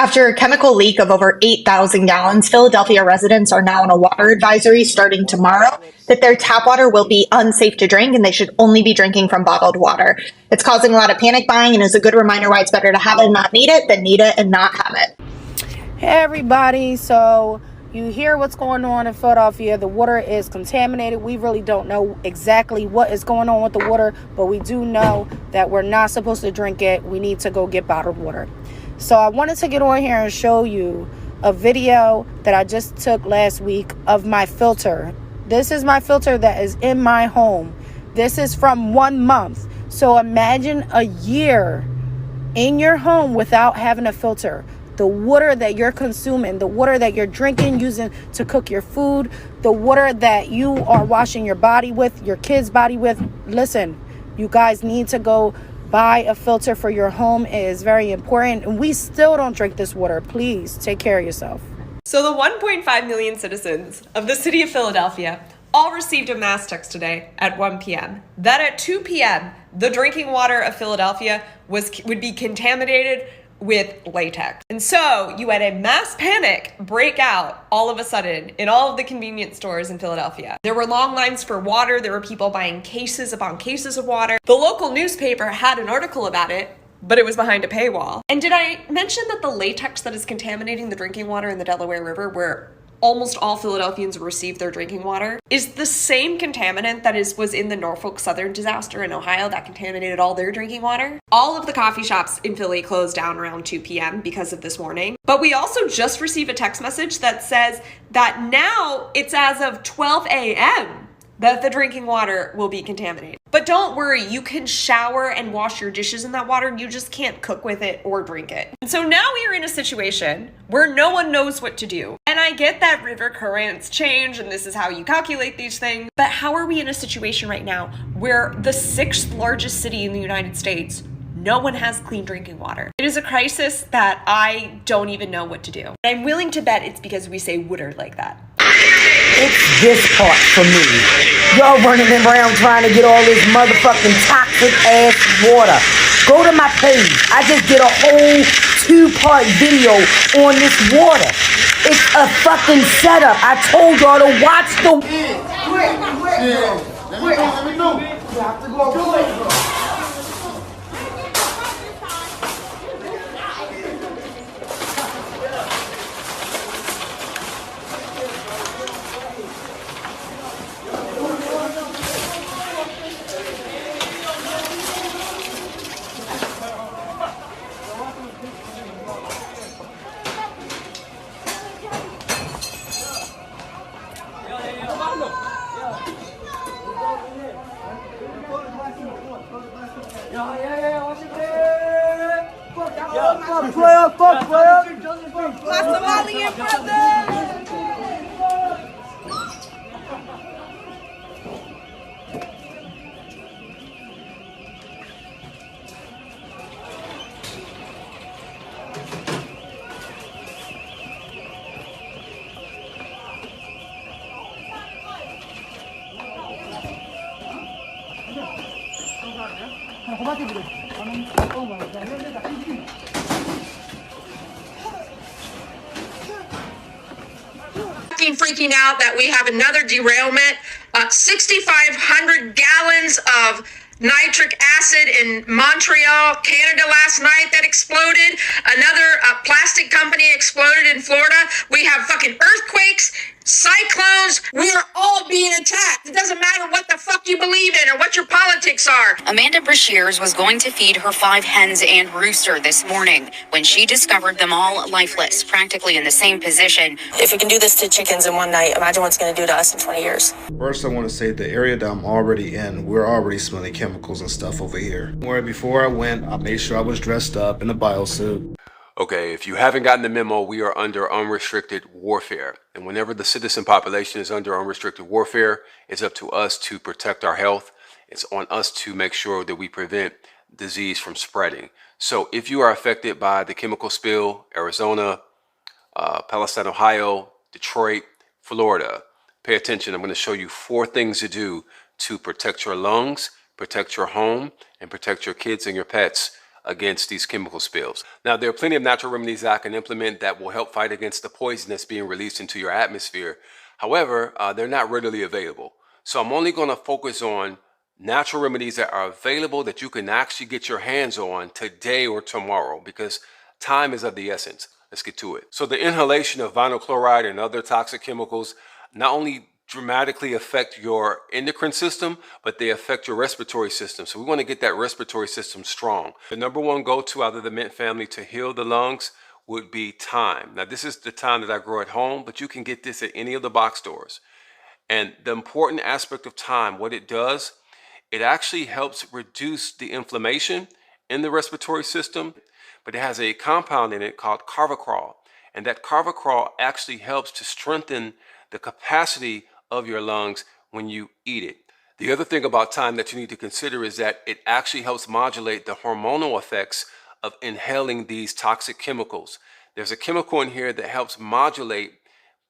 After a chemical leak of over 8,000 gallons, Philadelphia residents are now on a water advisory starting tomorrow that their tap water will be unsafe to drink and they should only be drinking from bottled water. It's causing a lot of panic buying and is a good reminder why it's better to have it and not need it than need it and not have it. Hey everybody, so you hear what's going on in Philadelphia. The water is contaminated. We really don't know exactly what is going on with the water, but we do know that we're not supposed to drink it. We need to go get bottled water. So I wanted to get on here and show you a video that I just took last week of my filter. This is my filter that is in my home. This is from 1 month. So imagine a year in your home without having a filter. The water that you're consuming, the water that you're drinking, using to cook your food, the water that you are washing your body with, your kids' body with. Listen, you guys need to go buy a filter for your home. It is very important. And we still don't drink this water. Please take care of yourself. So the 1.5 million citizens of the city of Philadelphia all received a mass text today at 1 p.m. that at 2 p.m. the drinking water of Philadelphia would be contaminated with latex. And so you had a mass panic break out all of a sudden in all of the convenience stores in Philadelphia. There were long lines for water. There were people buying cases upon cases of water. The local newspaper had an article about it, but it was behind a paywall. And did I mention that the latex that is contaminating the drinking water in the Delaware River, where almost all Philadelphians receive their drinking water, is the same contaminant that was in the Norfolk Southern disaster in Ohio that contaminated all their drinking water? All of the coffee shops in Philly closed down around 2 p.m. because of this warning. But we also just received a text message that says that now it's as of 12 a.m. that the drinking water will be contaminated. But don't worry, you can shower and wash your dishes in that water. You just can't cook with it or drink it. And so now we are in a situation where no one knows what to do. And I get that river currents change and this is how you calculate these things. But how are we in a situation right now where the 6th largest city in the United States, no one has clean drinking water? It is a crisis that I don't even know what to do. I'm willing to bet it's because we say water like that. It's this part for me. Y'all running around trying to get all this motherfucking toxic ass water. Go to my page. I just did a whole 2-part video on this water. It's a fucking setup. I told y'all to watch the... Let me know. You have to go quick. Fuck, my Somalian brother! Freaking out that we have another derailment. 6,500 gallons of nitric acid in Montreal, Canada last night that exploded. Another plastic company exploded in Florida. We have fucking earthquakes, cyclones. We are all being attacked. It doesn't matter what the fuck you believe in or what your politics are. Amanda Brashears was going to feed her 5 hens and rooster this morning when she discovered them all lifeless, practically in the same position. If it can do this to chickens in one night, imagine what it's going to do to us in 20 years. First, I want to say the area that I'm already in, we're already smelling chemicals and stuff over here. Where before I went, I made sure I was dressed up in a biosuit. Okay, if you haven't gotten the memo, we are under unrestricted warfare. And whenever the citizen population is under unrestricted warfare, it's up to us to protect our health. It's on us to make sure that we prevent disease from spreading. So if you are affected by the chemical spill, Arizona, Palestine, Ohio, Detroit, Florida, pay attention. I'm going to show you 4 things to do to protect your lungs, protect your home, and protect your kids and your pets against these chemical spills. Now, there are plenty of natural remedies that I can implement that will help fight against the poison that's being released into your atmosphere. However, they're not readily available. So I'm only going to focus on natural remedies that are available that you can actually get your hands on today or tomorrow, because time is of the essence. Let's get to it. So the inhalation of vinyl chloride and other toxic chemicals not only dramatically affect your endocrine system, but they affect your respiratory system. So we want to get that respiratory system strong. The number one go-to out of the mint family to heal the lungs would be thyme. Now, this is the thyme that I grow at home, but you can get this at any of the box stores. And the important aspect of thyme, what it does, it actually helps reduce the inflammation in the respiratory system, but it has a compound in it called carvacrol. And that carvacrol actually helps to strengthen the capacity of your lungs when you eat it. The other thing about thyme that you need to consider is that it actually helps modulate the hormonal effects of inhaling these toxic chemicals. There's a chemical in here that helps modulate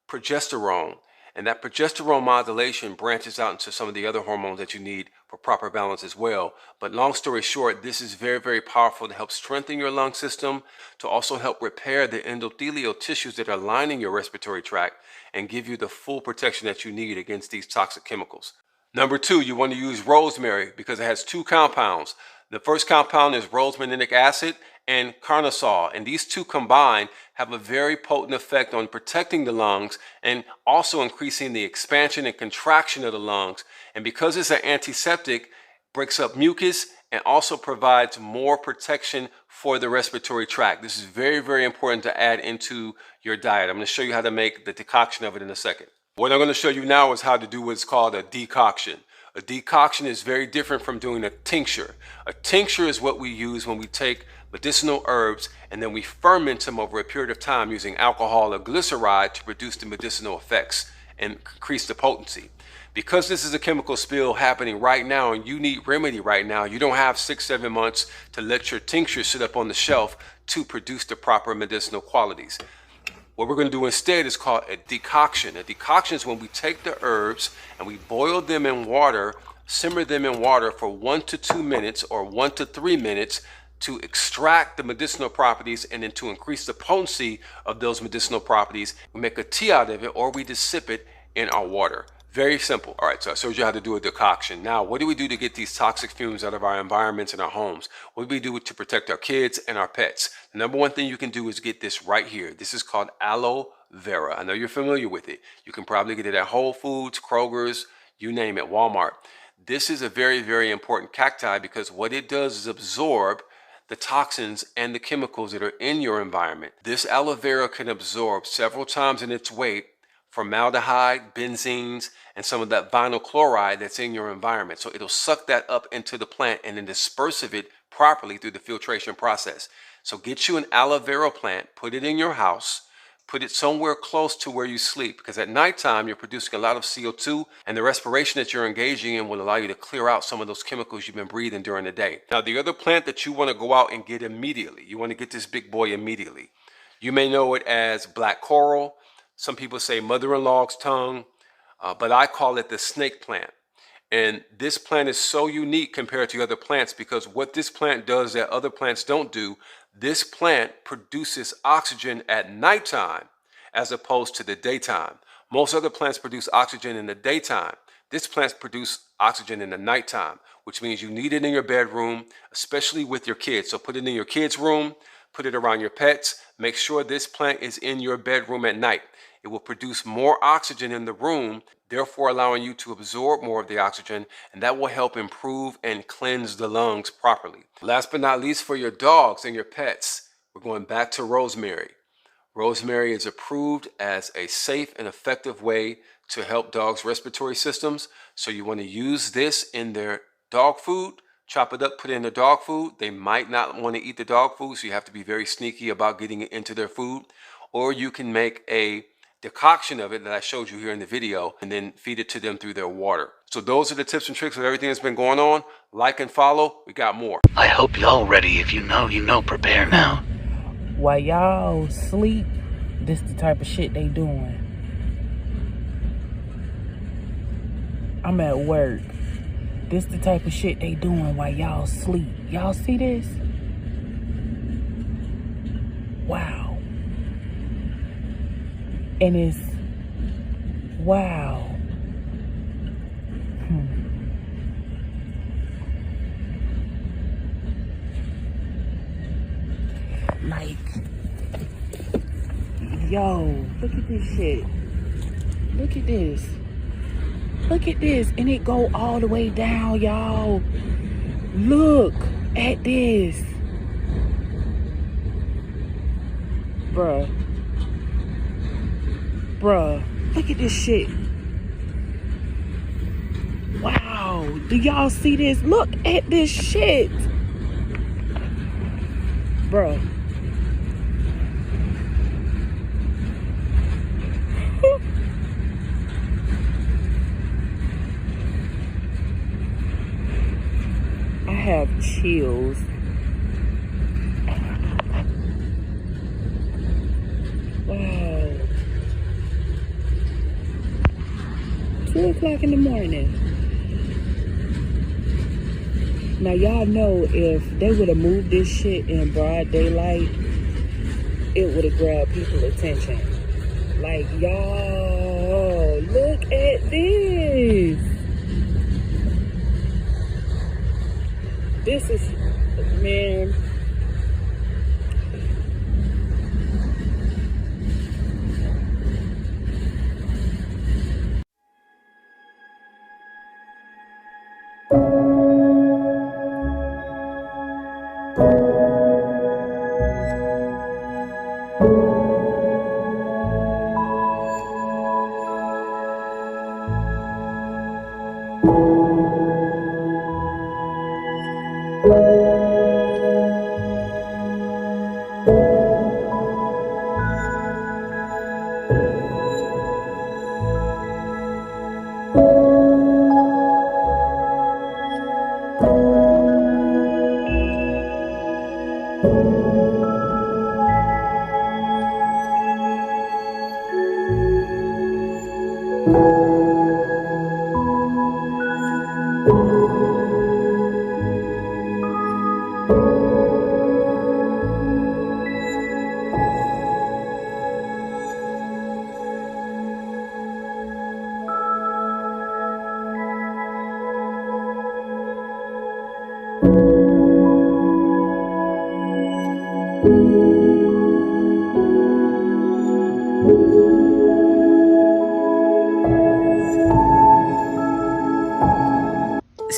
progesterone, and that progesterone modulation branches out into some of the other hormones that you need for proper balance as well. But long story short, this is very, very powerful to help strengthen your lung system, to also help repair the endothelial tissues that are lining your respiratory tract and give you the full protection that you need against these toxic chemicals. Number two, you want to use rosemary because it has two compounds. The first compound is rosmarinic acid and carnosol, and these two combined have a very potent effect on protecting the lungs and also increasing the expansion and contraction of the lungs. And because it's an antiseptic, breaks up mucus and also provides more protection for the respiratory tract. This is very, very important to add into your diet. I'm going to show you how to make the decoction of it in a second. What I'm going to show you now is how to do what's called a decoction. A decoction is very different from doing a tincture. A tincture is what we use when we take medicinal herbs and then we ferment them over a period of time using alcohol or glyceride to produce the medicinal effects and increase the potency. Because this is a chemical spill happening right now and you need remedy right now, you don't have 6-7 months to let your tincture sit up on the shelf to produce the proper medicinal qualities. What we're going to do instead is called a decoction. A decoction is when we take the herbs and we boil them in water, simmer them in water for 1 to 2 minutes or 1 to 3 minutes to extract the medicinal properties and then to increase the potency of those medicinal properties. We make a tea out of it or we just sip it in our water. Very simple. All right, so I showed you how to do a decoction. Now, what do we do to get these toxic fumes out of our environments and our homes? What do we do to protect our kids and our pets? The number one thing you can do is get this right here. This is called aloe vera. I know you're familiar with it. You can probably get it at Whole Foods, Kroger's, you name it, Walmart. This is a very, very important cacti because what it does is absorb the toxins and the chemicals that are in your environment. This aloe vera can absorb several times in its weight formaldehyde, benzenes, and some of that vinyl chloride that's in your environment. So it'll suck that up into the plant and then disperse of it properly through the filtration process. So get you an aloe vera plant, put it in your house, put it somewhere close to where you sleep, because at nighttime you're producing a lot of CO2 and the respiration that you're engaging in will allow you to clear out some of those chemicals you've been breathing during the day. Now, the other plant that you want to go out and get immediately, you want to get this big boy immediately. You may know it as black coral. Some people say mother-in-law's tongue, but I call it the snake plant. And this plant is so unique compared to other plants because what this plant does that other plants don't do, this plant produces oxygen at nighttime as opposed to the daytime. Most other plants produce oxygen in the daytime. This plant produces oxygen in the nighttime, which means you need it in your bedroom, especially with your kids. So put it in your kids' room, put it around your pets. Make sure this plant is in your bedroom at night. It will produce more oxygen in the room, therefore allowing you to absorb more of the oxygen, and that will help improve and cleanse the lungs properly. Last but not least, for your dogs and your pets, we're going back to rosemary. Rosemary is approved as a safe and effective way to help dogs' respiratory systems. So you want to use this in their dog food, chop it up, put it in the dog food. They might not want to eat the dog food, so you have to be very sneaky about getting it into their food. Or you can make a decoction of it that I showed you here in the video and then feed it to them through their water. So those are the tips and tricks of everything that's been going on. Like and follow. We got more. I hope y'all ready. If you know, you know. Prepare now. While y'all sleep, this the type of shit they doing. I'm at work. This the type of shit they doing while y'all sleep. Y'all see this? And it's, wow. Like, yo, look at this shit. Look at this. Look at this. And it go all the way down, y'all. Look at this. Bruh. Look at this shit. Wow. Do y'all see this? Look at this shit. Bruh. I have chills. Wow. 2 o'clock in the morning. Now y'all know if they would have moved this shit in broad daylight, it would have grabbed people's attention. Like, y'all, look at this. This is, man.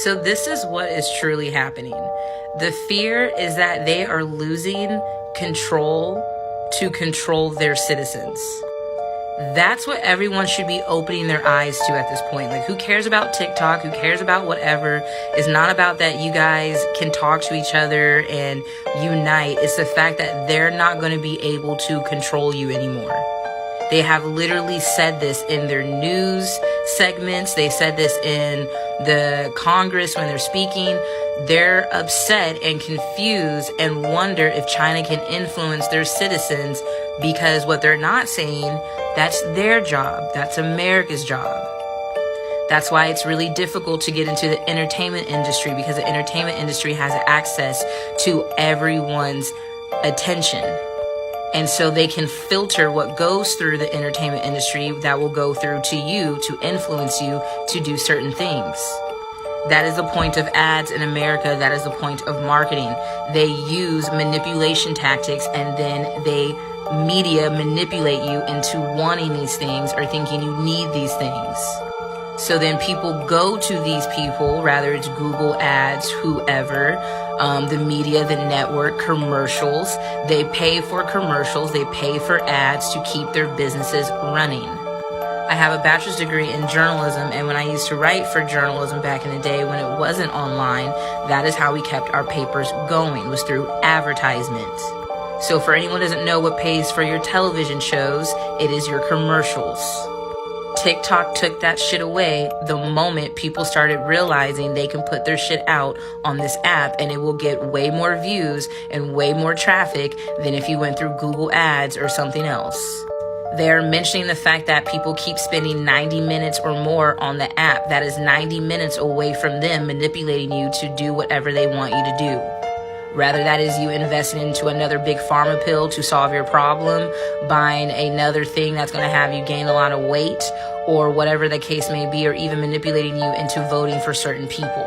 So this is what is truly happening. The fear is that they are losing control to control their citizens. That's what everyone should be opening their eyes to at this point. Like, who cares about TikTok? Who cares about whatever? It's not about that you guys can talk to each other and unite. It's the fact that they're not going to be able to control you anymore. They have literally said this in their news segments. They said this in the Congress when they're speaking. They're upset and confused and wonder if China can influence their citizens, because what they're not saying, that's their job. That's America's job. That's why it's really difficult to get into the entertainment industry, because the entertainment industry has access to everyone's attention. And so they can filter what goes through the entertainment industry that will go through to you to influence you to do certain things. That is the point of ads in America. That is the point of marketing. They use manipulation tactics, and then media manipulate you into wanting these things or thinking you need these things. So then people go to these people, rather it's Google ads, whoever, the media, the network, commercials. They pay for commercials. They pay for ads to keep their businesses running. I have a bachelor's degree in journalism, and when I used to write for journalism back in the day when it wasn't online, that is how we kept our papers going, was through advertisement. So for anyone who doesn't know what pays for your television shows, it is your commercials. TikTok took that shit away the moment people started realizing they can put their shit out on this app and it will get way more views and way more traffic than if you went through Google ads or something else. They're mentioning the fact that people keep spending 90 minutes or more on the app. That is 90 minutes away from them manipulating you to do whatever they want you to do. Rather, that is you investing into another big pharma pill to solve your problem, buying another thing that's going to have you gain a lot of weight, or whatever the case may be, or even manipulating you into voting for certain people.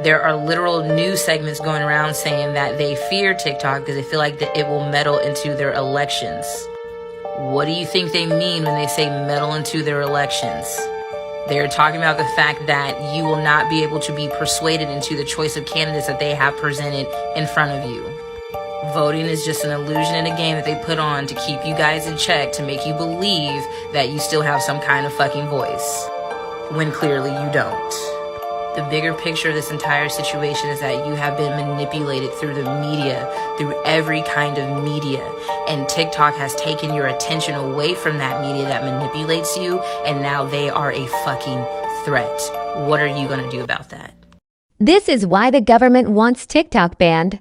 There are literal news segments going around saying that they fear TikTok because they feel like that it will meddle into their elections. What do you think they mean when they say meddle into their elections? They're talking about the fact that you will not be able to be persuaded into the choice of candidates that they have presented in front of you. Voting is just an illusion and a game that they put on to keep you guys in check, to make you believe that you still have some kind of fucking voice, when clearly you don't. The bigger picture of this entire situation is that you have been manipulated through the media, through every kind of media. And TikTok has taken your attention away from that media that manipulates you, and now they are a fucking threat. What are you going to do about that? This is why the government wants TikTok banned.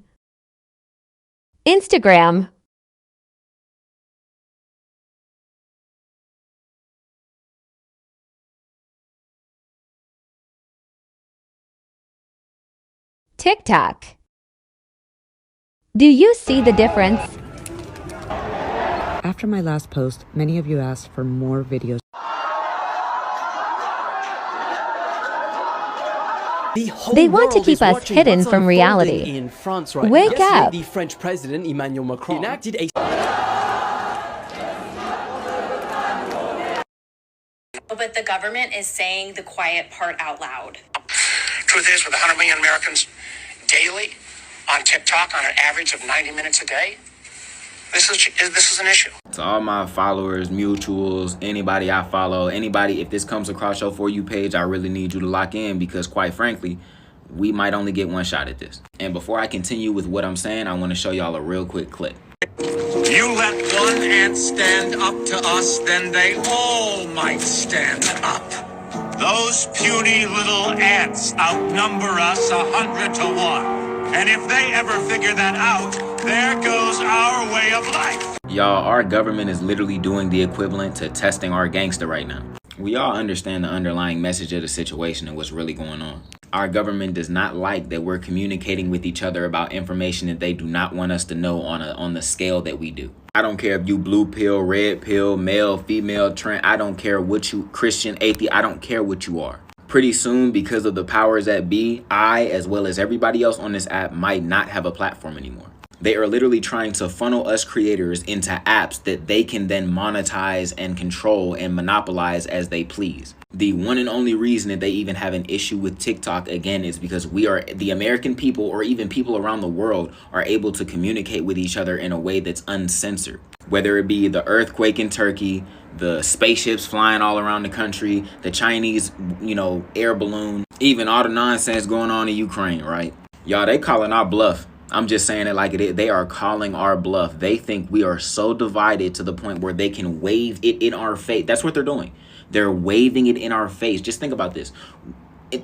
Instagram. TikTok. Do you see the difference? After my last post, many of you asked for more videos. They want to keep us hidden from reality. In France, right? Wake up! The French president Emmanuel Macron enacted a. But the government is saying the quiet part out loud. Truth is, with 100 million Americans daily on TikTok on an average of 90 minutes a day, this is an issue. To all my followers, mutuals, anybody I follow, anybody, if this comes across your For You page, I really need you to lock in, because quite frankly, we might only get one shot at this. And before I continue with what I'm saying, I want to show y'all a real quick clip. You let one ant stand up to us, then they all might stand up. Those puny little ants outnumber us 100 to 1. And if they ever figure that out, there goes our way of life. Y'all, our government is literally doing the equivalent to testing our gangster right now. We all understand the underlying message of the situation and what's really going on. Our government does not like that we're communicating with each other about information that they do not want us to know on the scale that we do. I don't care if you blue pill, red pill, male, female, trans, I don't care what you, Christian, atheist, I don't care what you are. Pretty soon, because of the powers that be, I, as well as everybody else on this app, might not have a platform anymore. They are literally trying to funnel us creators into apps that they can then monetize and control and monopolize as they please. The one and only reason that they even have an issue with TikTok, again, is because we are, the American people, or even people around the world, are able to communicate with each other in a way that's uncensored. Whether it be the earthquake in Turkey, the spaceships flying all around the country, the Chinese, air balloon, even all the nonsense going on in Ukraine, right? Y'all, they calling our bluff. I'm just saying it like it is. They are calling our bluff. They think we are so divided to the point where they can wave it in our face. That's what they're doing. They're waving it in our face. Just think about this.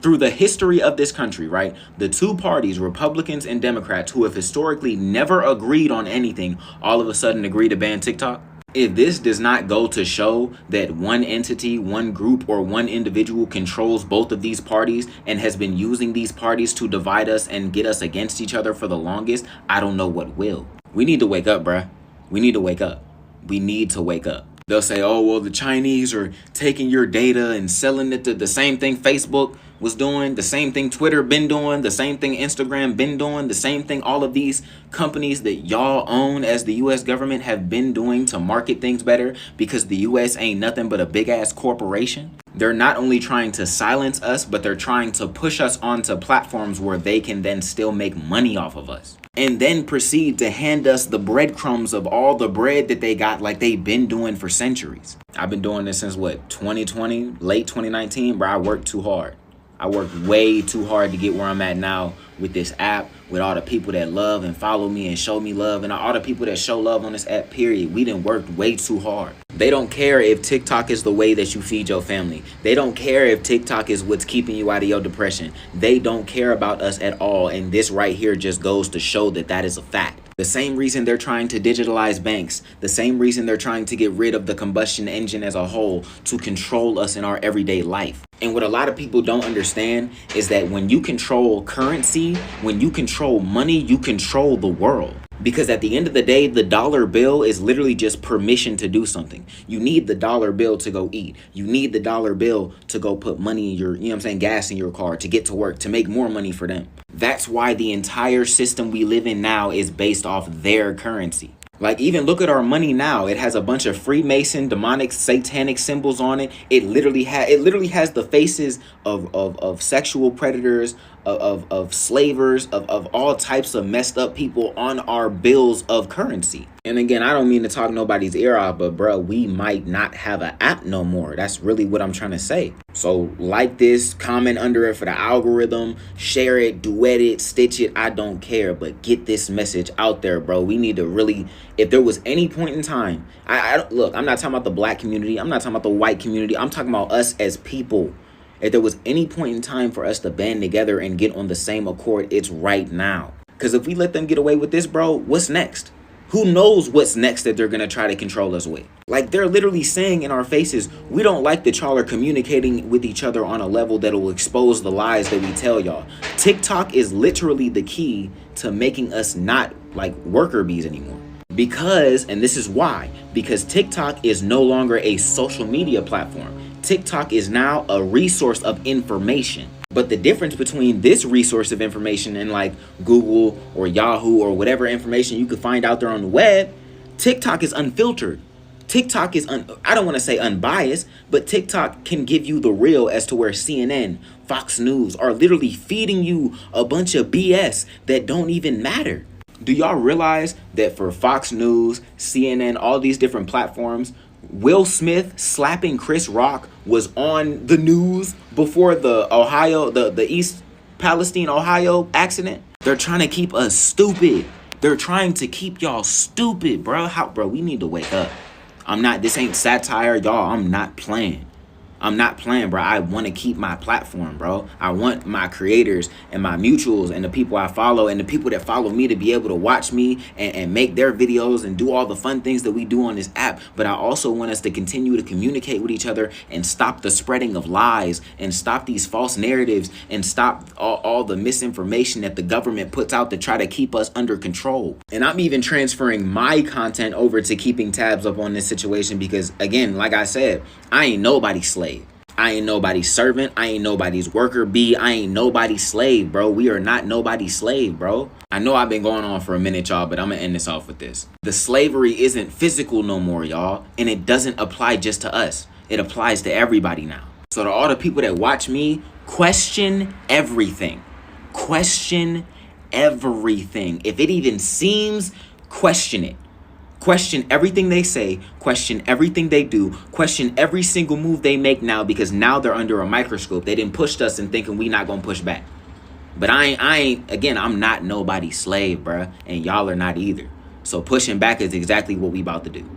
Through the history of this country, right? The two parties, Republicans and Democrats, who have historically never agreed on anything, all of a sudden agree to ban TikTok. If this does not go to show that one entity, one group, or one individual controls both of these parties and has been using these parties to divide us and get us against each other for the longest, I don't know what will. We need to wake up, bruh. We need to wake up. We need to wake up. They'll say, oh, well, the Chinese are taking your data and selling it to the same thing Facebook was doing, the same thing Twitter been doing, the same thing Instagram been doing, the same thing all of these companies that y'all own as the U.S. government have been doing to market things better, because the U.S. ain't nothing but a big ass corporation. They're not only trying to silence us, but they're trying to push us onto platforms where they can then still make money off of us, and then proceed to hand us the breadcrumbs of all the bread that they got, like they've been doing for centuries. I've been doing this since what, 2020, late 2019, bro. I worked too hard. I worked way too hard to get where I'm at now with this app, with all the people that love and follow me and show me love, and all the people that show love on this app, period. We done worked way too hard. They don't care if TikTok is the way that you feed your family. They don't care if TikTok is what's keeping you out of your depression. They don't care about us at all, and this right here just goes to show that that is a fact. The same reason they're trying to digitalize banks, the same reason they're trying to get rid of the combustion engine as a whole, to control us in our everyday life. And what a lot of people don't understand is that when you control currency, when you control money, you control the world. Because at the end of the day, the dollar bill is literally just permission to do something. You need the dollar bill to go eat. You need the dollar bill to go put money in your, you know what I'm saying, gas in your car, to get to work, to make more money for them. That's why the entire system we live in now is based off their currency. Like, even look at our money now. It has a bunch of Freemason, demonic, satanic symbols on it. It literally has the faces of sexual predators, of slavers, of all types of messed up people on our bills of currency. And again, I don't mean to talk nobody's ear off, but bro, we might not have an app no more. That's really what I'm trying to say. So like this, comment under it for the algorithm, share it, duet it, stitch it, I don't care, but get this message out there, bro. We need to really, if there was any point in time, look, I'm not talking about the black community, I'm not talking about the white community, I'm talking about us as people. If there was any point in time for us to band together and get on the same accord, it's right now. Because if we let them get away with this, bro, what's next? Who knows what's next that they're going to try to control us with? Like, they're literally saying in our faces, we don't like that y'all are communicating with each other on a level that will expose the lies that we tell y'all. TikTok is literally the key to making us not like worker bees anymore. Because, and this is why, because TikTok is no longer a social media platform. TikTok is now a resource of information. But the difference between this resource of information and like Google or Yahoo or whatever information you could find out there on the web, TikTok is unfiltered. TikTok is, I don't want to say unbiased, but TikTok can give you the real, as to where CNN, Fox News are literally feeding you a bunch of BS that don't even matter. Do y'all realize that for Fox News, CNN, all these different platforms, Will Smith slapping Chris Rock was on the news before the East Palestine, Ohio accident? They're trying to keep us stupid. They're trying to keep y'all stupid, bro. Bro, we need to wake up. This ain't satire, y'all. I'm not playing. I'm not playing, bro. I want to keep my platform, bro. I want my creators and my mutuals and the people I follow and the people that follow me to be able to watch me and make their videos and do all the fun things that we do on this app. But I also want us to continue to communicate with each other and stop the spreading of lies and stop these false narratives and stop all the misinformation that the government puts out to try to keep us under control. And I'm even transferring my content over to keeping tabs up on this situation because, again, like I said, I ain't nobody's slave. I ain't nobody's servant. I ain't nobody's worker bee. I ain't nobody's slave, bro. We are not nobody's slave, bro. I know I've been going on for a minute, y'all, but I'm going to end this off with this. The slavery isn't physical no more, y'all. And it doesn't apply just to us. It applies to everybody now. So to all the people that watch me, question everything. Question everything. If it even seems, question it. Question everything they say, question everything they do, question every single move they make now, because now they're under a microscope. They didn't push us and thinking we not gonna push back. But I'm not nobody's slave, bruh, and y'all are not either. So pushing back is exactly what we about to do.